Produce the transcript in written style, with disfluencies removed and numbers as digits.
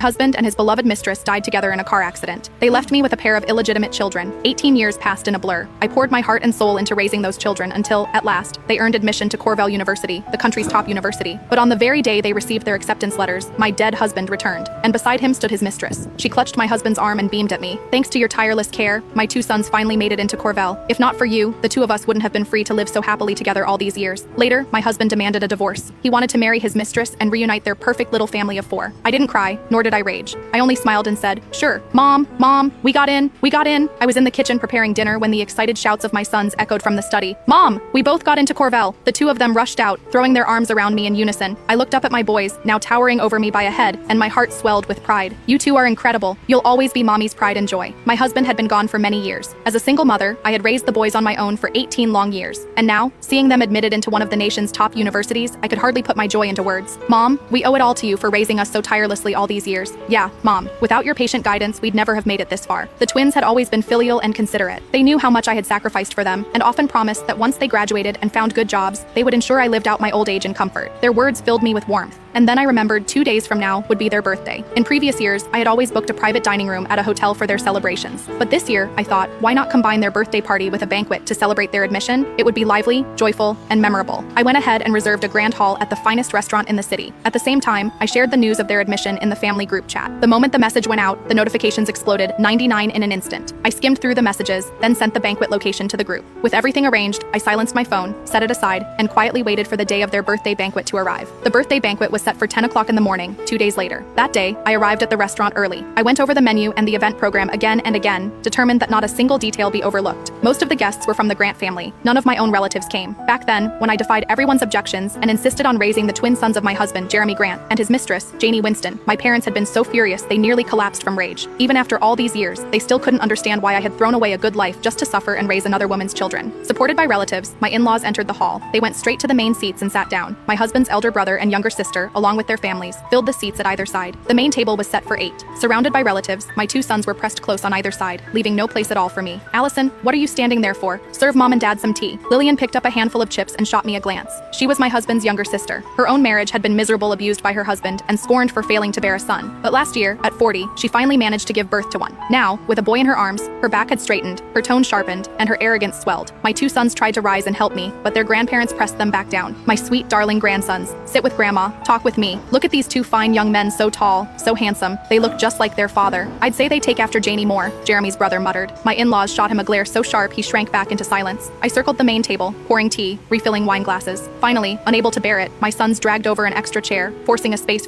Husband and his beloved mistress died together in a car accident. They left me with a pair of illegitimate children. 18 years passed in a blur. I poured my heart and soul into raising those children until, at last, they earned admission to Cornell University, the country's top university. But on the very day they received their acceptance letters, my dead husband returned, and beside him stood his mistress. She clutched my husband's arm and beamed at me. Thanks to your tireless care, my two sons finally made it into Cornell. If not for you, the two of us wouldn't have been free to live so happily together all these years. Later, my husband demanded a divorce. He wanted to marry his mistress and reunite their perfect little family of 4. I didn't cry, nor did I rage. I only smiled and said, "Sure, Mom, we got in. I was in the kitchen preparing dinner when the excited shouts of my sons echoed from the study. Mom, we both got into Cornell. The two of them rushed out, throwing their arms around me in unison. I looked up at my boys, now towering over me by a head, and my heart swelled with pride. You two are incredible. You'll always be Mommy's pride and joy. My husband had been gone for many years. As a single mother, I had raised the boys on my own for 18 long years. And now, seeing them admitted into one of the nation's top universities, I could hardly put my joy into words. Mom, we owe it all to you for raising us so tirelessly all these years. Yeah, Mom, without your patient guidance, we'd never have made it this far." The twins had always been filial and considerate. They knew how much I had sacrificed for them, and often promised that once they graduated and found good jobs, they would ensure I lived out my old age in comfort. Their words filled me with warmth. And then I remembered 2 days from now would be their birthday. In previous years, I had always booked a private dining room at a hotel for their celebrations. But this year, I thought, why not combine their birthday party with a banquet to celebrate their admission? It would be lively, joyful, and memorable. I went ahead and reserved a grand hall at the finest restaurant in the city. At the same time, I shared the news of their admission in the family group chat. The moment the message went out, the notifications exploded, 99 in an instant. I skimmed through the messages, then sent the banquet location to the group. With everything arranged, I silenced my phone, set it aside, and quietly waited for the day of their birthday banquet to arrive. The birthday banquet was set for 10 o'clock in the morning, 2 days later. That day, I arrived at the restaurant early. I went over the menu and the event program again and again, determined that not a single detail be overlooked. Most of the guests were from the Grant family. None of my own relatives came. Back then, when I defied everyone's objections and insisted on raising the twin sons of my husband, Jeremy Grant, and his mistress, Janie Winston, my parents had been so furious they nearly collapsed from rage. Even after all these years, they still couldn't understand why I had thrown away a good life just to suffer and raise another woman's children. Supported by relatives, my in-laws entered the hall. They went straight to the main seats and sat down. My husband's elder brother and younger sister, along with their families, filled the seats at either side. The main table was set for 8. Surrounded by relatives, my two sons were pressed close on either side, leaving no place at all for me. "Allison, what are you standing there for? Serve Mom and Dad some tea." Lillian picked up a handful of chips and shot me a glance. She was my husband's younger sister. Her own marriage had been miserable, abused by her husband, and scorned for failing to bear a son. But last year, at 40, she finally managed to give birth to one. Now, with a boy in her arms, her back had straightened, her tone sharpened, and her arrogance swelled. My two sons tried to rise and help me, but their grandparents pressed them back down. "My sweet, darling grandsons, sit with Grandma, talk with me. Look at these two fine young men, so tall, so handsome. They look just like their father. I'd say they take after Janie more," Jeremy's brother muttered. My in-laws shot him a glare so sharp he shrank back into silence. I circled the main table, pouring tea, refilling wine glasses. Finally, unable to bear it, my sons dragged over an extra chair, forcing a space